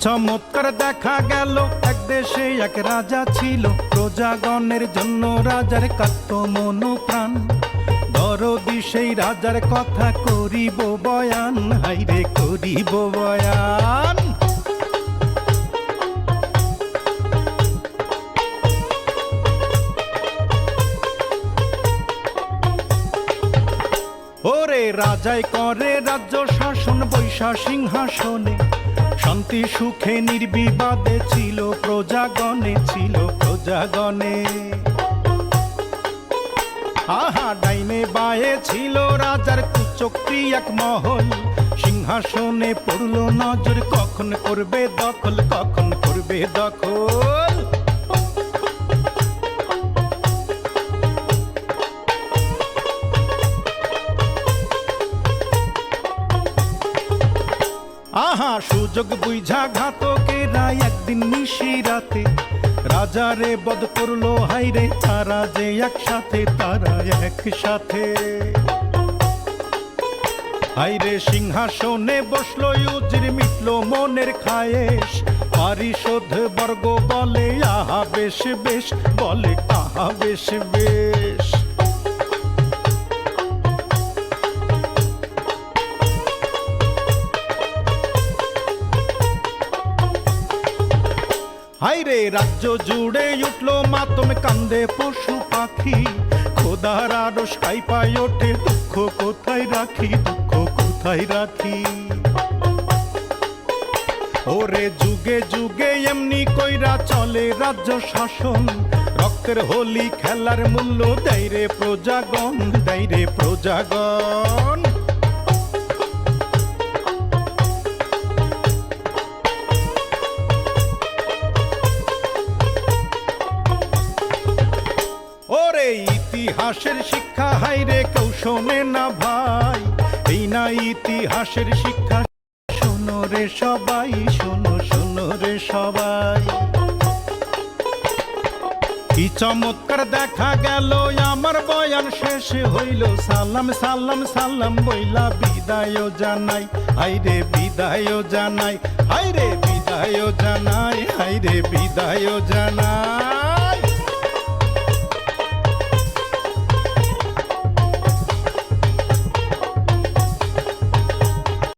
চমৎকার দেখা গেল, এক দেশে এক রাজা ছিল, প্রজাগণের জন্য রাজার কাঁদত মন প্রাণ। দরদি সেই রাজার কথা করিব বয়ান, হাইরে করিব বয়ান। ওরে রাজাই করে রাজ্য শাসন বৈশা সিংহাসনে, শান্তি সুখে নির্বিবাদে ছিল প্রজাগণে, ছিল প্রজাগণে। আহা ডাইনে বায়ে ছিল রাজার কুচক্রী এক মহল, সিংহাসনে পড়ল নজর, কখন করবে দখল, কখন করবে দখল। আহা সুযোগ বুঝা ঘাতকেরা একদিন নিশিরাতে রাজারে বধ করলো, হাইরে তারা যে একসাথে, তারা একসাথে। হাইরে সিংহাসনে বসলো ইউজির, মিটলো মনের খায়েশ, পারিষদ বর্গ বলে আহা বেশ বেশ, বলে আহা বেশ বেশ। হাইরে রাজ্য জুড়ে উঠলো মাতম, কান্দে পশু পাখি, খোদার আরশ কাঁপায় ওঠে, দুঃখ কোথায় রাখি, দুঃখ কোথায় রাখি। ওরে যুগে যুগে এমনি কইরা চলে রাজ্য শাসন, রক্তের হোলি খেলার মূল্য দেয় রে প্রজাগণ, দেয় রে প্রজাগণ। ওরে ইতিহাসের শিক্ষা হাইরে কেউ শোনে না ভাই, এই না ইতিহাসের শিক্ষা, শোনো রে সবাই, শোনো শোনো রে সবাই। কি চমৎকার দেখা গেল, আমার বয়ান শেষ হইল, সালাম সালাম সালাম বইলা বিদায় জানাই, হাইরে বিদায় জানাই, হাইরে বিদায় জানাই, হাইরে বিদায় জানাই।